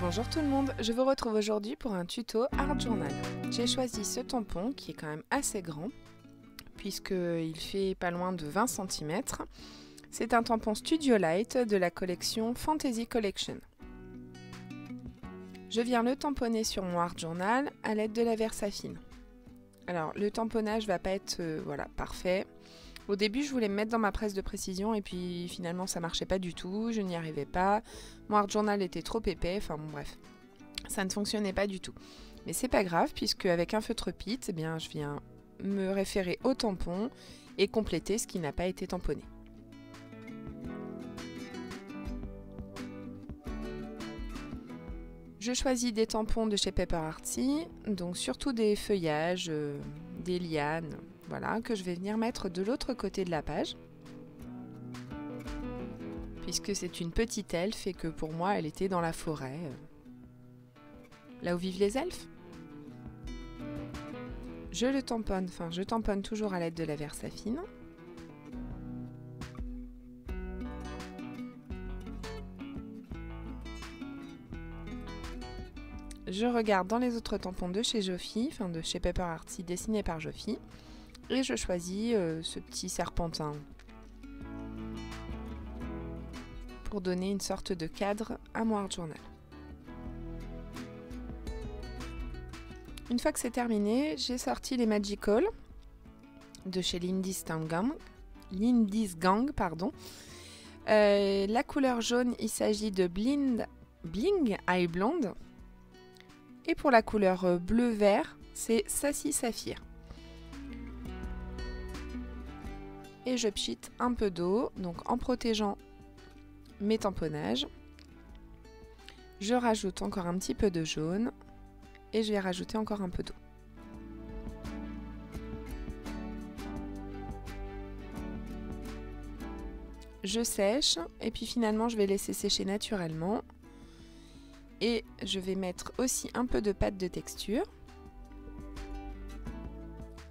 Bonjour tout le monde, je vous retrouve aujourd'hui pour un tuto Art Journal. J'ai choisi ce tampon qui est quand même assez grand puisqu'il fait pas loin de 20 cm. C'est un tampon Studio Light de la collection Fantasy Collection. Je viens le tamponner sur mon Art Journal à l'aide de la Versafine. Alors le tamponnage va pas être parfait. Au début, je voulais me mettre dans ma presse de précision et puis finalement ça marchait pas du tout, je n'y arrivais pas. Mon Art Journal était trop épais, enfin bon bref, ça ne fonctionnait pas du tout. Mais c'est pas grave puisque avec un feutre Pitt, eh bien, je viens me référer au tampon et compléter ce qui n'a pas été tamponné. Je choisis des tampons de chez Paper Artsy, donc surtout des feuillages, des lianes, voilà, que je vais venir mettre de l'autre côté de la page. Puisque c'est une petite elfe et que pour moi elle était dans la forêt, là où vivent les elfes. Je tamponne toujours à l'aide de la Versafine. Je regarde dans les autres tampons de chez Jofi, de chez Paper Artsy dessinés par Jofi, et je choisis ce petit serpentin pour donner une sorte de cadre à mon Art Journal. Une fois que c'est terminé, j'ai sorti les Magical de chez Lindy's Gang. La couleur jaune, il s'agit de Bling Eye Blonde. Et pour la couleur bleu-vert, c'est Sassy Saphir. Et je pchite un peu d'eau, donc en protégeant mes tamponnages. Je rajoute encore un petit peu de jaune et je vais rajouter encore un peu d'eau. Je sèche et puis finalement je vais laisser sécher naturellement. Et je vais mettre aussi un peu de pâte de texture.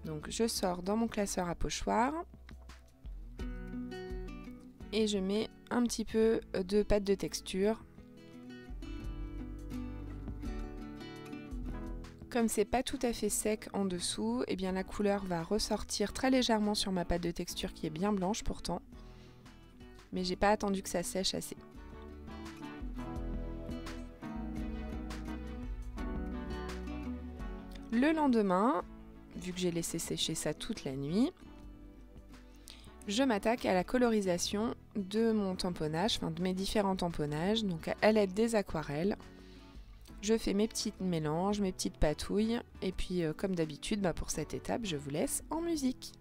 Donc je sors dans mon classeur à pochoir. Et je mets un petit peu de pâte de texture. Comme c'est pas tout à fait sec en dessous, eh bien la couleur va ressortir très légèrement sur ma pâte de texture qui est bien blanche pourtant. Mais j'ai pas attendu que ça sèche assez. Le lendemain, vu que j'ai laissé sécher ça toute la nuit, je m'attaque à la colorisation de mon tamponnage, de mes différents tamponnages, donc à l'aide des aquarelles. Je fais mes petits mélanges, mes petites patouilles, et puis comme d'habitude, pour cette étape, je vous laisse en musique.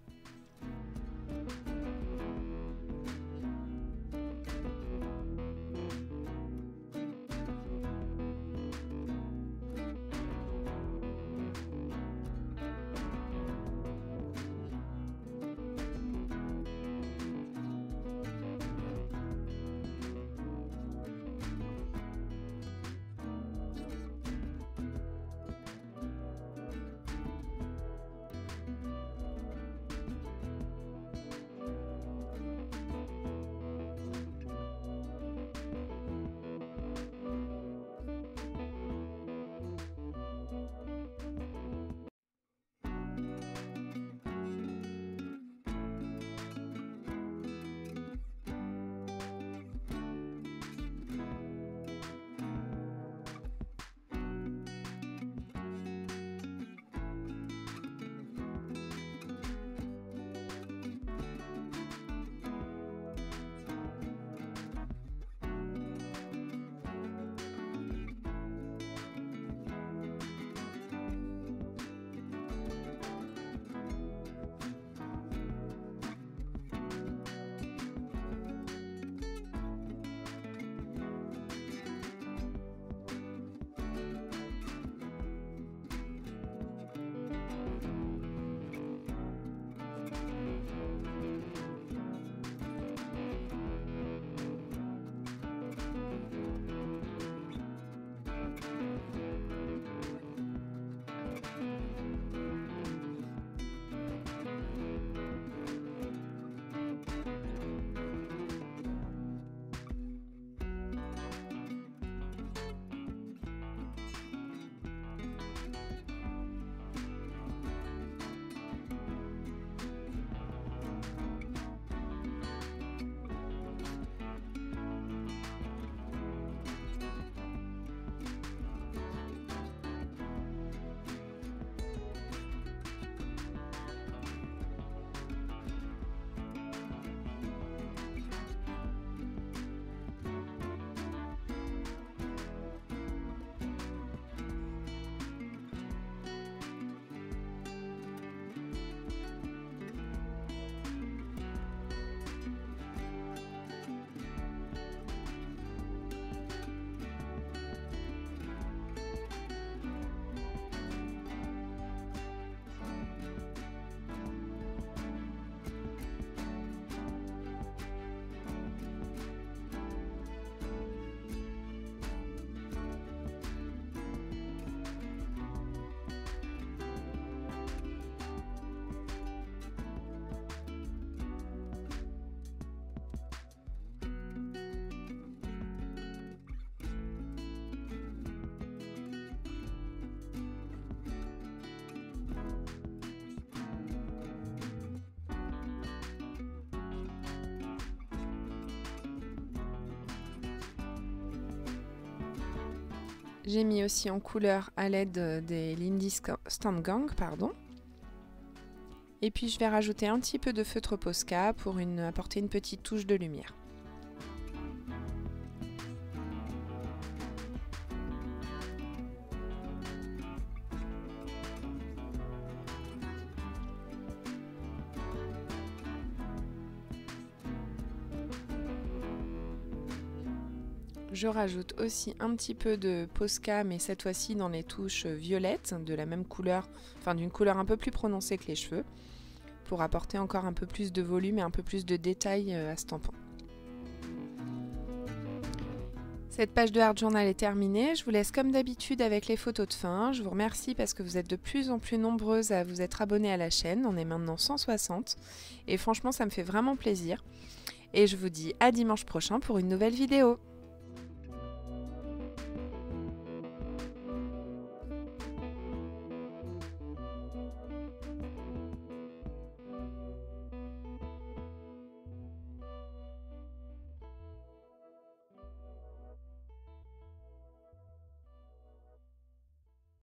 J'ai mis aussi en couleur à l'aide des Lindy Stamp Gang, pardon. Et puis je vais rajouter un petit peu de feutre Posca pour apporter une petite touche de lumière. Je rajoute aussi un petit peu de Posca, mais cette fois-ci dans les touches violettes, de la même couleur, enfin d'une couleur un peu plus prononcée que les cheveux, pour apporter encore un peu plus de volume et un peu plus de détails à ce tampon. Cette page de Art Journal est terminée, je vous laisse comme d'habitude avec les photos de fin. Je vous remercie parce que vous êtes de plus en plus nombreuses à vous être abonnées à la chaîne, on est maintenant 160 et franchement ça me fait vraiment plaisir. Et je vous dis à dimanche prochain pour une nouvelle vidéo.